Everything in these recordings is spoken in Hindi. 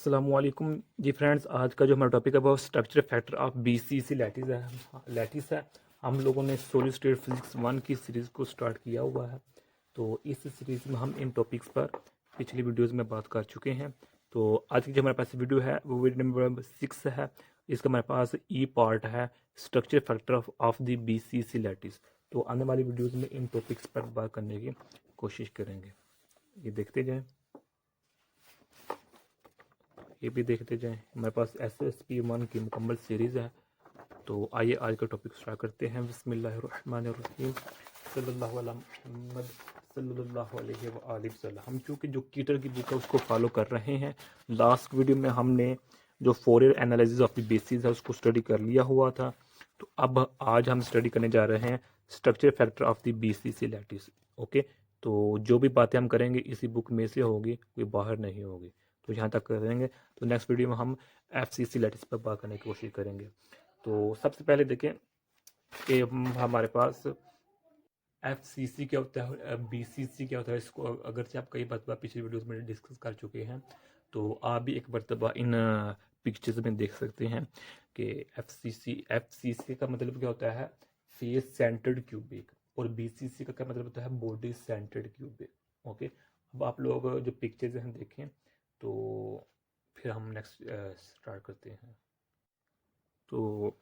अस्सलामुअलैकुम जी फ्रेंड्स। आज का जो हमारा टॉपिक है वो structure factor of BCC lattice है। हम लोगों ने सॉलिड स्टेट फिजिक्स 1 की सीरीज़ को स्टार्ट किया हुआ है। तो इस सीरीज़ में हम इन टॉपिक्स पर पिछली वीडियोज़ में बात कर चुके हैं। तो आज की जो हमारे पास वीडियो है वो वीडियो नंबर 6 है। इसका हमारे पास ई पार्ट है, structure factor of the BCC lattice. तो आने वाली वीडियोज़ में इन टॉपिक्स पर बात करने की कोशिश करेंगे। ये देखते जाएँ, ये भी देखते जाएं। हमारे पास SSP1 की मुकम्मल सीरीज़ है। तो आइए आज का टॉपिक स्टार्ट करते हैं। बिस्मिल्लाहिर्रहमानिर्रहीम, सल्लल्लाहु अला मुहम्मद सल्लल्लाहु अलैहि व सल्लम। हम चूँकि जो कीटर की बुक है उसको फॉलो कर रहे हैं। लास्ट वीडियो में हमने जो Fourier analysis of the basis है उसको स्टडी कर लिया हुआ था। तो अब आज हम स्टडी करने जा रहे हैं structure factor of the BCC lattice. Okay, तो जो भी बातें हम करेंगे इसी बुक में से होगी, कोई बाहर नहीं होगी। तो यहाँ तक करेंगे। तो नेक्स्ट वीडियो में हम FCC लैटिस पर बात करने की कोशिश करेंगे। तो सबसे पहले देखें कि हमारे पास FCC क्या होता है, BCC क्या होता है। इसको अगर से आप कई बार पिछली वीडियोस में डिस्कस कर चुके हैं, तो आप भी एक मरतबा इन पिक्चर्स में देख सकते हैं कि FCC का मतलब क्या होता है, फेस सेंटर्ड क्यूबिक, और BCC का क्या मतलब होता है, बॉडी सेंटर्ड क्यूबिक। ओके, अब आप लोग जो पिक्चर्स हैं देखें, तो फिर हम नेक्स्ट स्टार्ट करते हैं। तो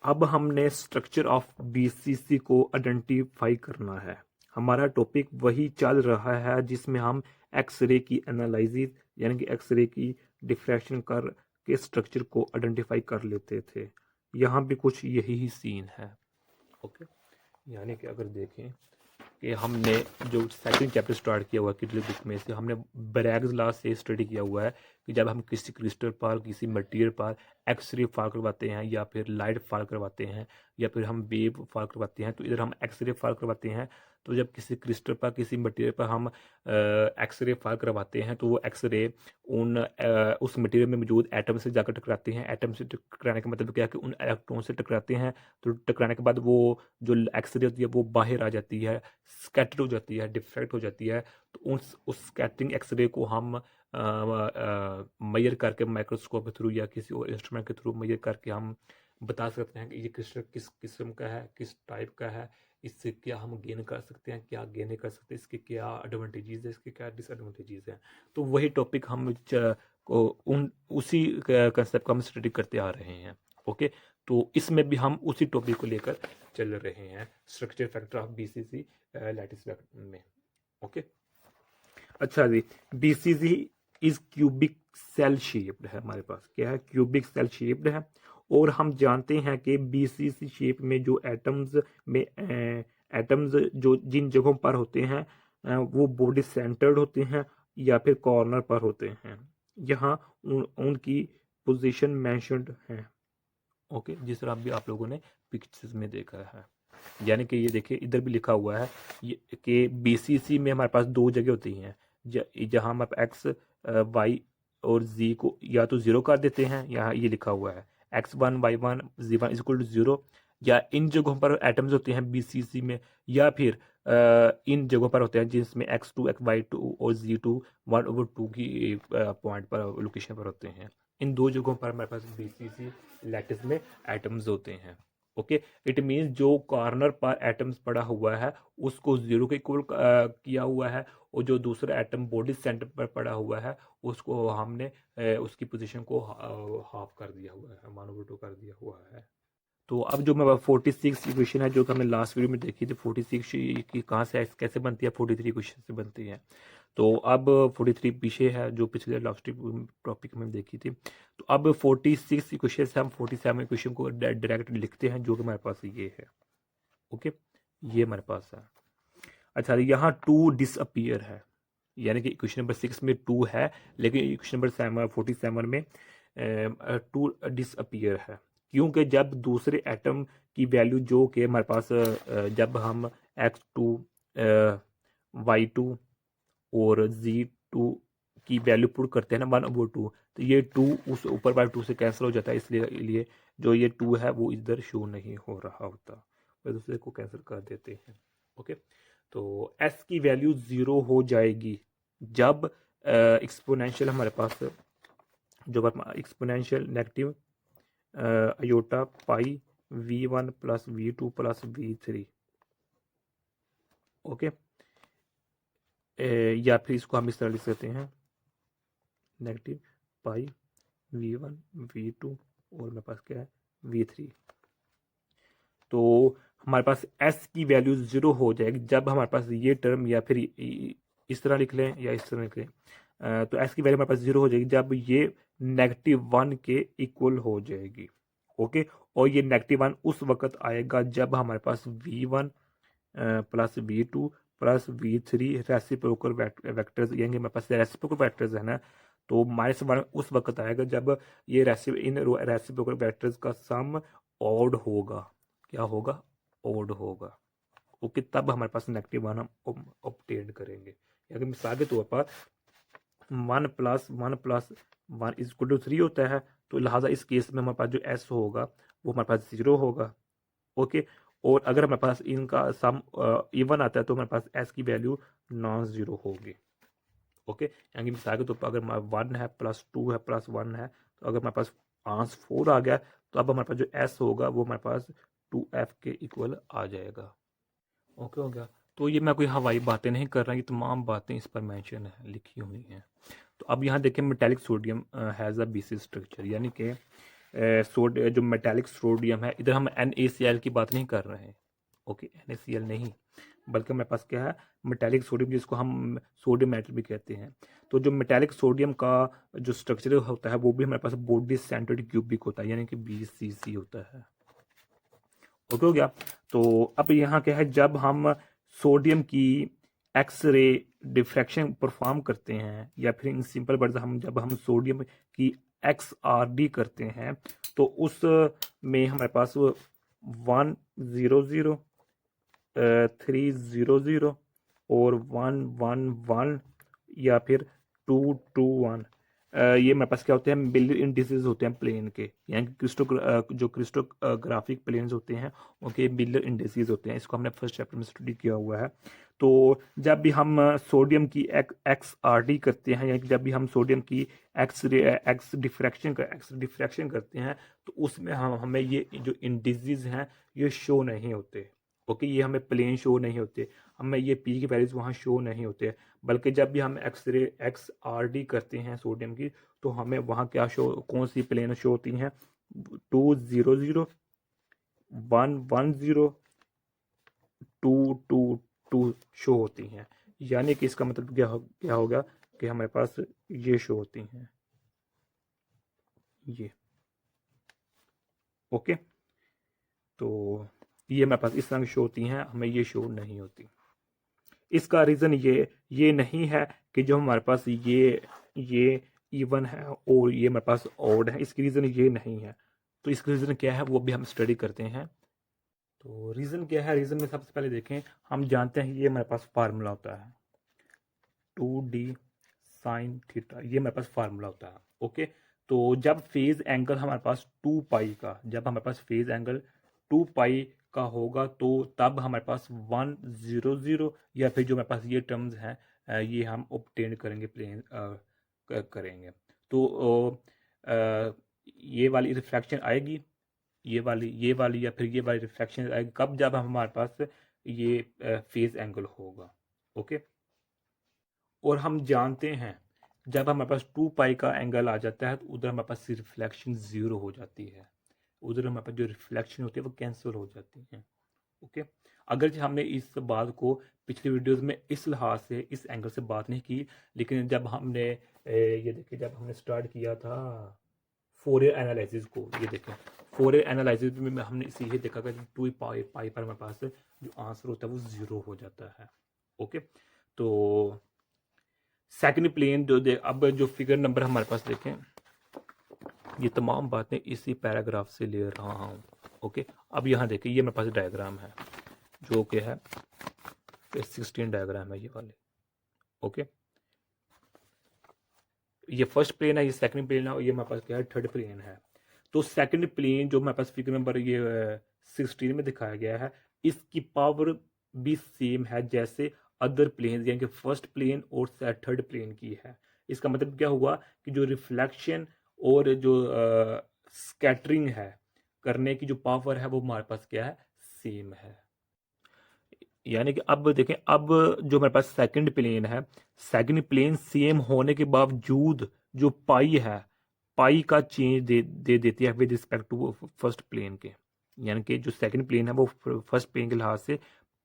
अब हमने स्ट्रक्चर ऑफ बीसीसी को आइडेंटिफाई करना है। हमारा टॉपिक वही चल रहा है जिसमें हम एक्सरे की एनालिसिस यानी कि एक्सरे की डिफ्रैक्शन कर के स्ट्रक्चर को आइडेंटिफाई कर लेते थे। यहाँ भी कुछ यही ही सीन है। ओके, यानी कि अगर देखें कि हमने जो सेकंड चैप्टर स्टार्ट किया हुआ है किटली बुक में से, हमने ब्रैग्स लॉ से स्टडी किया हुआ है कि जब हम किसी क्रिस्टल पर, किसी मटेरियल पर एक्सरे फार करवाते हैं या फिर लाइट फार करवाते हैं या फिर हम वेव फार करवाते हैं, तो इधर हम एक्सरे फार करवाते हैं। तो जब किसी क्रिस्टल पर, किसी मटेरियल पर हम एक्सरे फार करवाते हैं, तो वो एक्सरे उस मटेरियल में मौजूद एटम से जाकर टकराते हैं। एटम से टकराने का मतलब क्या है कि उन इलेक्ट्रॉन से टकराते हैं। तो टकराने के बाद वो जो एक्सरे होती है वो बाहर आ जाती है, स्कैटर हो जाती है, डिफ्रैक्ट हो जाती है। तो उस स्कैटरिंग एक्सरे को हम मेजर करके माइक्रोस्कोप के थ्रू या किसी और इंस्ट्रूमेंट के थ्रू मेजर करके हम बता सकते हैं कि ये क्रिस्टल किस किस्म का है, किस टाइप का है, इससे क्या हम गेन कर सकते हैं, क्या गेन नहीं कर सकते, इसके क्या एडवांटेजेस है, इसके क्या डिसएडवांटेजेस हैं। तो वही टॉपिक हम उसी कंसेप्ट को हम स्टडी करते आ रहे हैं। ओके, तो इसमें भी हम उसी टॉपिक को लेकर चल रहे हैं, structure factor of BCC lattice में। ओके, अच्छा जी, BCC is cubic cell shaped है। हमारे पास क्या है, क्यूबिक सेल शेप्ड है। और हम जानते हैं कि बीसीसी शेप में जो एटम्स जो जिन जगहों पर होते हैं वो बॉडी सेंटर्ड होते हैं या फिर कॉर्नर पर होते हैं। यहाँ उनकी पोजीशन मेंशन्ड है। ओके, जिस तरह भी आप लोगों ने पिक्चर्स में देखा है, यानी कि ये देखिए इधर भी लिखा हुआ है ये कि बीसीसी में हमारे पास दो जगह होती हैं जहां हम एक्स वाई और जी को या तो जीरो कर देते हैं, यहाँ ये लिखा हुआ है X1 Y1 Z1 is equal to zero, या इन जगहों पर एटम्स होते हैं बीसीसी में, या फिर इन जगहों पर होते हैं जिसमें X2 XY2 और Z2 1/2 की पॉइंट पर, लोकेशन पर होते हैं। इन दो जगहों पर हमारे पास बीसीसी लैटिस में एटम्स होते हैं। ओके, इट मीन्स जो कॉर्नर पर एटम्स पड़ा हुआ है उसको जीरो के इक्वल किया हुआ है, और जो दूसरा एटम बॉडी सेंटर पर पड़ा हुआ है उसको हमने उसकी पोजीशन को हाफ कर दिया हुआ है, मानो टू कर दिया हुआ है। तो अब जो मैं 46 इक्वेशन है जो कि हमने लास्ट वीडियो में देखी थी, 46 की कहाँ से कैसे बनती है, 43 इक्वेशन से बनती है। तो अब 43 पीछे है जो पिछले लास्ट टॉपिक में देखी थी। तो अब 46 इक्वेशन से हम 47 इक्वेशन को डायरेक्ट लिखते हैं, जो कि हमारे पास ये है। ओके, ये हमारे पास है। अच्छा, यहाँ 2 डिसअपियर है, यानी कि इक्वेशन नंबर 6 में 2 है, लेकिन इक्वेशन नंबर 47 में 2 डिसअपियर है। क्योंकि जब दूसरे एटम की वैल्यू जो कि हमारे पास जब हम X2 Y2 और Z2 की वैल्यू पुट करते हैं ना 1/2, तो ये 2 उस ऊपर वाले 2 से कैंसिल हो जाता है, इसलिए जो ये 2 है वो इधर शो नहीं हो रहा होता, तो दूसरे को कैंसिल कर देते हैं। ओके, तो S की वैल्यू 0 हो जाएगी जब एक्सपोनेंशियल हमारे पास जो एक्सपोनेंशियल नेगेटिव आयोटा पाई v1 plus v2 plus v3, okay. या फिर इसको हम इस तरह लिख सकते हैं नेगेटिव पाई v1 v2 और मेरे पास क्या है v3। तो हमारे पास s की वैल्यू 0 हो जाएगी जब हमारे पास ये टर्म, या फिर इस तरह लिख लें या इस तरह लिख लें, तो s की वैल्यू हमारे पास 0 हो जाएगी जब ये -1 के इक्वल हो जाएगी, ओके। और ये -1 उस वक्त आएगा जब हमारे पास v1 plus v2 plus v3 reciprocal vectors, यानी हमारे पास रेसिप्रोकल वेक्टर्स है ना, तो -1 उस वक्त आएगा जब ये इन रेसिप्रोकल वेक्टर्स का सम ऑड होगा। क्या होगा? ऑड होगा, ओके। तब हमारे पास -1 हम ऑब्टेन करेंगे। अगर मिसाल के तौर पर 1 + 1 + 1 = 3 होता है, तो लिहाजा इस केस में हमारे पास जो s होगा वो हमारे पास 0 होगा, ओके। और अगर हमारे पास इनका सम इवन आता है तो हमारे पास s की वैल्यू नॉन जीरो होगी, ओके। यानी मिसाल के तौर पर अगर 1 है +2 है +1 है, तो अगर हमारे पास आंसर 4 आ गया तो अब हमारे पास जो s होगा वो हमारे पास 2f के इक्वल आ जाएगा, ओके हो गया। तो ये मैं कोई हवाई बातें नहीं कर रहा, ये तमाम बातें इस पर मेंशन है, लिखी हुई हैं। तो अब यहाँ देखें metallic sodium has a basis structure, यानी कि जो मेटेलिक सोडियम है, इधर हम NaCl की बात नहीं कर रहे हैं, ओके। NaCl नहीं, बल्कि हमारे पास क्या है मेटेलिक सोडियम, जिसको हम सोडियम मेटल भी कहते हैं। तो जो मेटेलिक सोडियम का जो स्ट्रक्चर होता है वो भी हमारे पास बॉडी सेंटर्ड क्यूबिक होता है, यानी कि BCC होता है, ओके हो गया। तो अब यहाँ क्या है, जब हम सोडियम की एक्सरे डिफ्रैक्शन परफॉर्म करते हैं, या फिर इन सिंपल वर्ड्स जब हम सोडियम की XRD करते हैं, तो उस में हमारे पास 100 300 और 111 या फिर 221, ये मेरे पास क्या होते हैं मिलियन इंडिसेस होते हैं प्लेन के, यानी जो क्रिस्टोग्राफिक प्लेन्स होते हैं उनके मिलियन इंडिसेस होते हैं। इसको हमने फर्स्ट चैप्टर में स्टडी किया हुआ है। तो जब भी हम सोडियम की XRD करते हैं, यानी जब भी हम सोडियम की एक्स डिफ्रैक्शन करते हैं, तो उसमें हमें ये जो इंडिसेस हैं ये शो नहीं होते, ओके। ये हमें प्लेन शो नहीं होते, हमें ये पी की वैल्यूज वहाँ शो नहीं होते, बल्कि जब भी हम XRD करते हैं सोडियम की, तो हमें वहाँ क्या शो, कौन सी प्लेन शो होती हैं 200 110 222 शो होती हैं। यानी कि इसका मतलब क्या होगा कि हमारे पास ये शो होती हैं, ये, ओके। तो ये हमारे पास इस तरह की शो होती हैं, हमें ये शो नहीं होती। इसका रीज़न ये नहीं है कि जो हमारे पास ये इवन है और ये हमारे पास ऑड है, इसकी रीज़न ये नहीं है। तो इसका रीज़न क्या है वो भी हम स्टडी करते हैं। तो रीज़न क्या है, रीज़न में सबसे पहले देखें, हम जानते हैं ये हमारे पास फार्मूला होता है 2d sin थीटा, ये हमारे पास फार्मूला होता है, ओके। तो जब फेज एंगल हमारे पास 2 पाई का, जब हमारे पास फेज एंगल 2 पाई का होगा, तो तब हमारे पास 100 या फिर जो हमारे पास ये टर्म्स हैं ये हम ऑब्टेन करेंगे, प्लेन करेंगे। तो ये वाली रिफ्रैक्शन आएगी, ये वाली या फिर ये वाली रिफ्रैक्शन आएगी कब, जब हमारे पास ये फेज एंगल होगा, ओके। और हम जानते हैं जब हमारे पास 2 पाई का एंगल आ जाता है तो उधर हमारे पास रिफ्लेक्शन 0 हो जाती है, उधर हमारे पास जो रिफ्लेक्शन होती है वो कैंसिल हो जाती है, ओके। अगर हमने इस बात को पिछली वीडियोस में इस लिहाज से, इस एंगल से बात नहीं की, लेकिन जब हमने ये देखिए जब हमने स्टार्ट किया था फोरियर एनालिसिस को, ये देखें फोरियर एनालिसिस में हमने इसी ये देखा कि 2 पाई पर हमारे पास जो आंसर होता है वो 0 हो जाता है, ओके। तो सेकंड प्लेन अब जो फिगर नंबर हमारे पास देखें, ये तमाम बातें इसी पैराग्राफ से ले रहा हूँ, ओके। अब यहाँ देखें ये मेरे पास डायग्राम है जो कि है 16 डायग्राम है ये वाले, ओके। ये फर्स्ट प्लेन है, ये सेकंड प्लेन है और ये मेरे पास क्या है थर्ड प्लेन है। तो सेकंड प्लेन जो मेरे पास फिगर नंबर ये 16 में दिखाया गया है, इसकी पावर भी सेम है जैसे अदर प्लेन, यानी कि फर्स्ट प्लेन और थर्ड प्लेन की है। इसका मतलब क्या हुआ कि जो रिफ्लेक्शन और जो स्कैटरिंग है करने की जो पावर है वो हमारे पास क्या है, सेम है। यानी कि अब देखें, अब जो हमारे पास सेकंड प्लेन है, सेकंड प्लेन सेम होने के बावजूद जो पाई है, पाई का चेंज दे देती है with respect to first plane के। यानी कि जो सेकंड प्लेन है वो फर्स्ट प्लेन के लिहाज से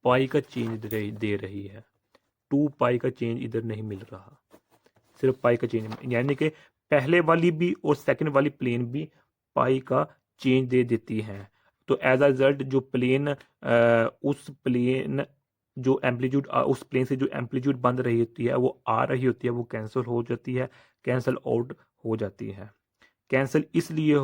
पाई का चेंज दे रही है। 2 पाई का चेंज इधर नहीं मिल रहा, सिर्फ पाई का चेंज, यानी कि पहले वाली भी और सेकंड वाली प्लेन भी पाई का चेंज दे देती है। तो एज अ रिजल्ट जो प्लेन उस प्लेन जो एम्पलीट्यूड उस प्लेन से जो एम्पलीट्यूड बन रही होती है वो आ रही होती है, वो कैंसिल हो जाती है, कैंसिल आउट हो जाती है। कैंसिल इसलिए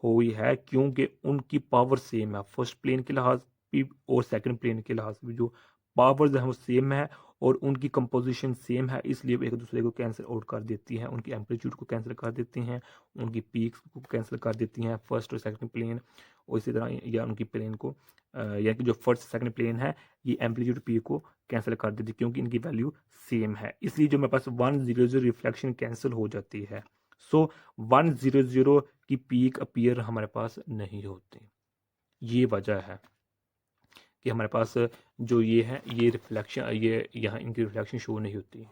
हुई है क्योंकि उनकी पावर सेम है, फर्स्ट प्लेन के लिहाज भी और सेकंड प्लेन के लिहाज भी जो पावर्स है वो सेम है और उनकी कंपोजिशन सेम है, इसलिए वो एक दूसरे को कैंसिल आउट कर देती हैं, उनकी एम्पलीट्यूड को कैंसिल कर देती हैं, उनकी पीक्स को कैंसिल कर देती हैं, फर्स्ट और सेकंड प्लेन। और इसी तरह या उनकी प्लेन को या कि जो फर्स्ट सेकंड प्लेन है ये एम्पलीट्यूड पी को कैंसिल कर देती है क्योंकि इनकी वैल्यू सेम है, इसलिए जो मेरे पास 100 रिफ्लेक्शन कैंसिल हो जाती है। सो 100 की पीक अपीयर हमारे पास नहीं होती। ये वजह है कि हमारे पास जो ये है ये रिफ्लेक्शन, ये यहाँ इनकी रिफ्लेक्शन शो नहीं होती,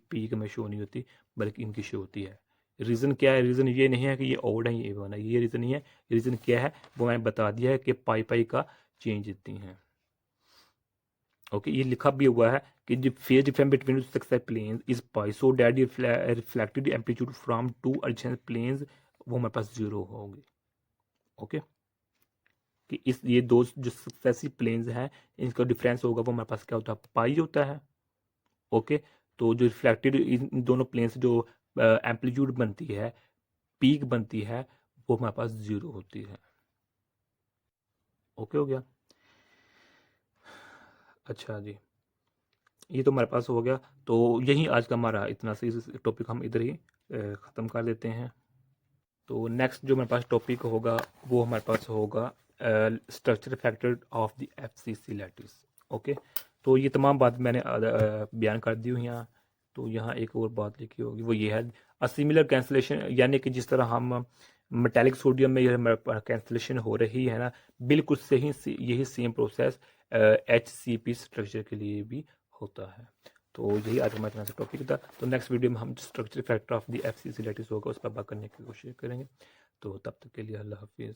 पीक में शो नहीं होती बल्कि इनकी शो होती है। रीज़न क्या है? रीज़न ये नहीं है कि ये ओड है ये इवन है, ये रीज़न नहीं है। रीज़न क्या है वो मैंने बता दिया है कि पाई पाई का चेंज देती हैं। ओके, ये लिखा भी हुआ है कि the phase difference between the successive planes is pi, so that the reflected amplitude from 2 adjacent planes वो हमारे पास 0 होगी। ओके, कि इस ये दो जो सक्सेसिव प्लेन्स हैं इनका डिफरेंस होगा वो हमारे पास क्या होता है, पाई होता है। ओके, तो जो रिफ्लेक्टेड इन दोनों प्लेन्स जो एम्पलीट्यूड बनती है, पीक बनती है, वो हमारे पास 0 होती है। ओके हो गया? अच्छा जी, ये तो हमारे पास हो गया। तो यही आज का हमारा इतना सी टॉपिक हम इधर ही ख़त्म कर देते हैं। तो नेक्स्ट जो हमारे पास टॉपिक होगा वो हमारे पास होगा structure factor of the FCC lattice. Okay, तो ये तमाम बात मैंने बयान कर दी हुई यहाँ। तो यहाँ एक और बात लिखी होगी वो ये है असिमिलर कैंसलेशन, यानी कि जिस तरह हम मेटेलिक सोडियम में ये कैंसलेशन हो रही है ना, बिल्कुल सही यही सेम प्रोसेस HCP स्ट्रक्चर के लिए भी होता है। तो यही आज हमारे यहाँ से टॉपिक था। तो नेक्स्ट वीडियो में हम structure factor of the FCC lattice होगा उस पर बात करने की कोशिश करेंगे। तो तब तक के लिए अल्लाह हाफिज़।